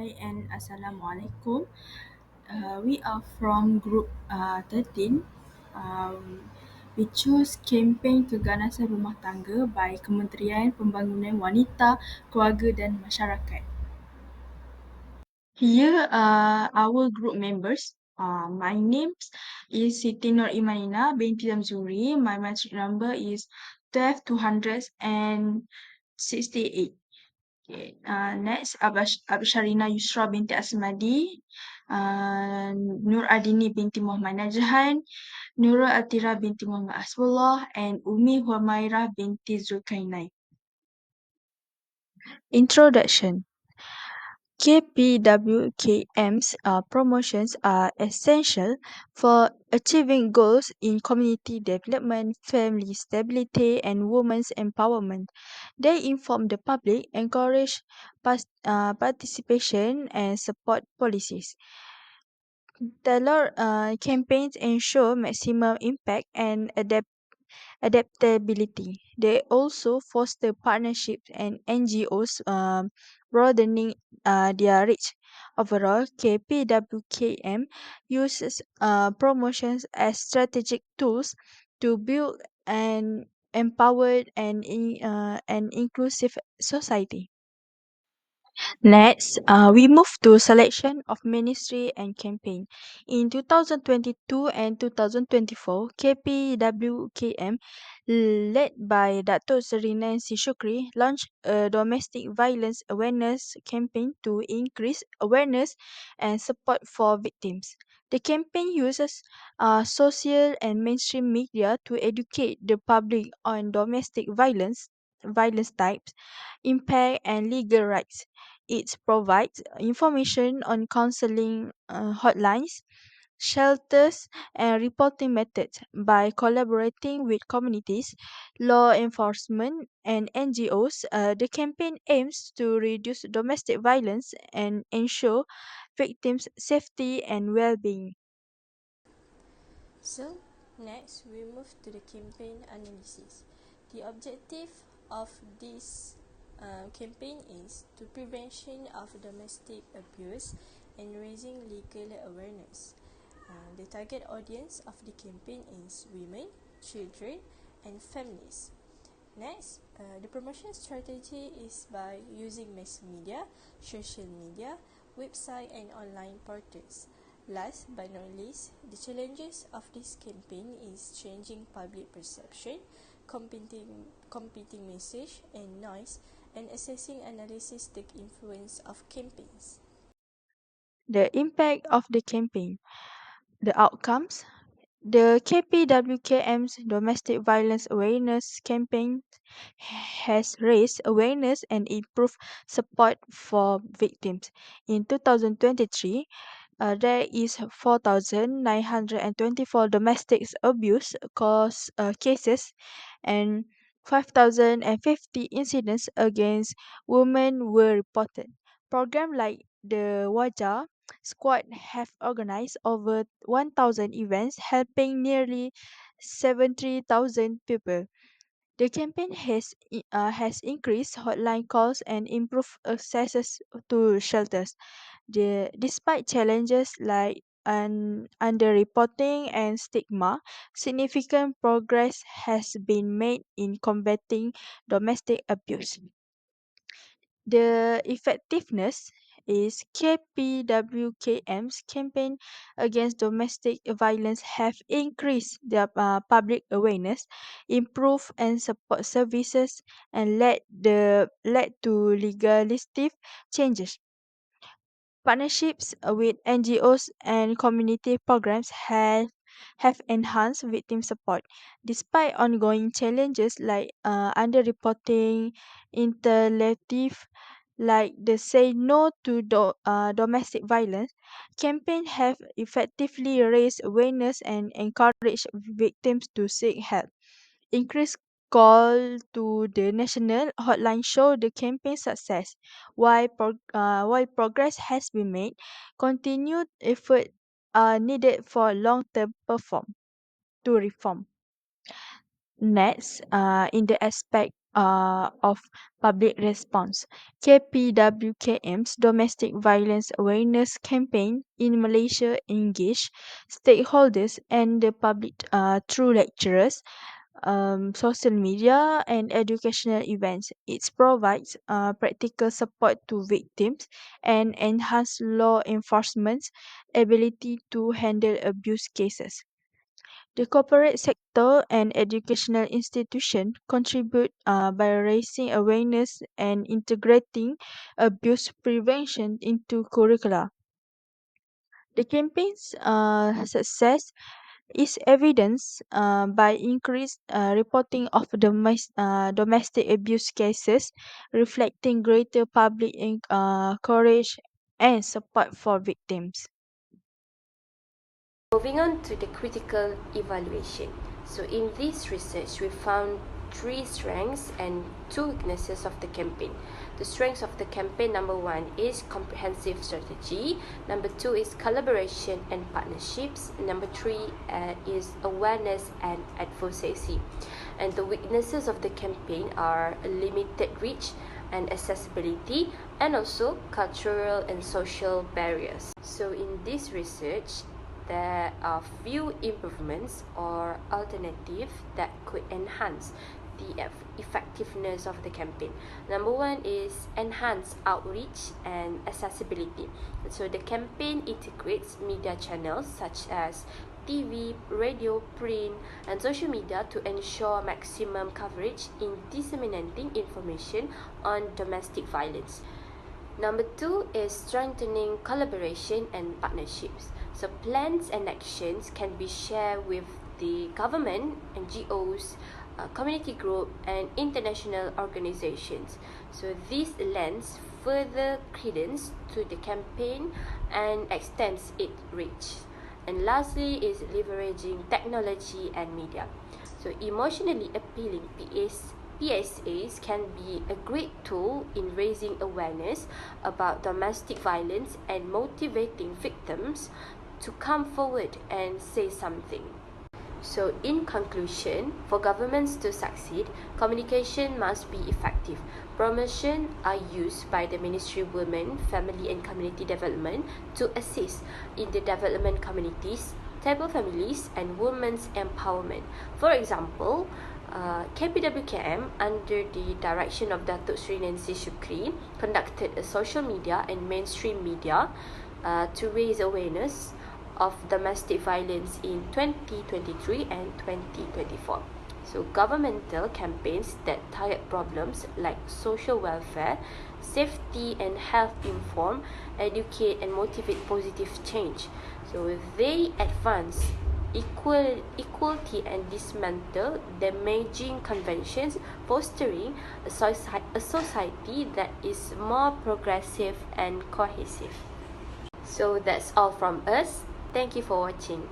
Hai and Assalamualaikum. We are from group 13. We choose campaign keganasan rumah tangga by Kementerian Pembangunan Wanita, Keluarga dan Masyarakat. Here are our group members. My name is Siti Nur Imanina binti Zamzuri. My matric number is 12268. Okay. Next, Absharina Yusra binti Asmadi, Nur Adini binti Muhammad Najhan, Nurul Atira binti Muhammad Asbullah, and Umi Humairah binti Zulkainai. Introduction. KPWKM's promotions are essential for achieving goals in community development, family stability, and women's empowerment. They inform the public, encourage participation, and support policies. Tailored campaigns ensure maximum impact and adaptability. They also foster partnerships and NGOs, broadening their reach. Overall, KPWKM uses promotions as strategic tools to build an empowered and inclusive society. Next, we move to selection of ministry and campaign. In 2022 and 2024, KPWKM, led by Dato Seri Nancy Shukri, launched a domestic violence awareness campaign to increase awareness and support for victims. The campaign uses social and mainstream media to educate the public on domestic violence types, impact, and legal rights. It provides information on counseling hotlines, shelters, and reporting methods. By collaborating with communities, law enforcement, and NGOs, the campaign aims to reduce domestic violence and ensure victims' safety and well being. So, next we move to the campaign analysis. The objective of this campaign is to prevention of domestic abuse and raising legal awareness. The target audience of the campaign is women, children, and families. Next, the promotion strategy is by using mass media, social media, website, and online portals. Last but not least, the challenges of this campaign is changing public perception, competing message and noise, and assessing analysis the influence of campaigns. The impact of the campaign, the outcomes. The KPWKM's domestic violence awareness campaign has raised awareness and improved support for victims. In 2023, there is 4,924 domestic abuse cases and 5,050 incidents against women were reported. Programs like the Wajah Squad have organized over 1,000 events, helping nearly 70,000 people. The campaign has increased hotline calls and improved access to shelters. Despite challenges like underreporting and stigma, significant progress has been made in combating domestic abuse. The effectiveness is KPWKM's campaign against domestic violence have increased their public awareness, improved and support services, and led to legalistic changes. Partnerships with NGOs and community programs have enhanced victim support. Despite ongoing challenges like underreporting, interactive like the Say No to Domestic Violence campaign have effectively raised awareness and encouraged victims to seek help. Increased call to the national hotline show the campaign success. While progress has been made, continued effort are needed for long-term reform. Next, in the aspect of public response. KPWKM's Domestic Violence Awareness Campaign in Malaysia engaged stakeholders and the public through lectures, social media, and educational events. It provides practical support to victims and enhance law enforcement's ability to handle abuse cases. The corporate sector and educational institutions contribute by raising awareness and integrating abuse prevention into curricula. The campaign's success is evidenced by increased reporting of domestic abuse cases, reflecting greater public courage and support for victims. Moving on to the critical evaluation. So in this research, we found 3 strengths and 2 weaknesses of the campaign. The strengths of the campaign, number 1 is comprehensive strategy, number 2 is collaboration and partnerships, number 3 is awareness and advocacy. And the weaknesses of the campaign are limited reach and accessibility, and also cultural and social barriers. So in this research, there are few improvements or alternatives that could enhance the effectiveness of the campaign. Number 1 is enhanced outreach and accessibility. So the campaign integrates media channels such as TV, radio, print, and social media to ensure maximum coverage in disseminating information on domestic violence. Number 2 is strengthening collaboration and partnerships. So plans and actions can be shared with the government, NGOs, community group, and international organizations. So this lends further credence to the campaign and extends its reach. And lastly is leveraging technology and media. So emotionally appealing PSAs can be a great tool in raising awareness about domestic violence and motivating victims to come forward and say something. So in conclusion, for governments to succeed, communication must be effective. Promotion are used by the Ministry of Women, Family and Community Development to assist in the development communities, stable families, and women's empowerment. For example, KPWKM, under the direction of Datuk Sri Nancy Shukri, conducted a social media and mainstream media to raise awareness of domestic violence in 2023 and 2024. So governmental campaigns that target problems like social welfare, safety and health inform, educate and motivate positive change. So they advance equality and dismantle damaging conventions, fostering a society that is more progressive and cohesive. So that's all from us. Thank you for watching.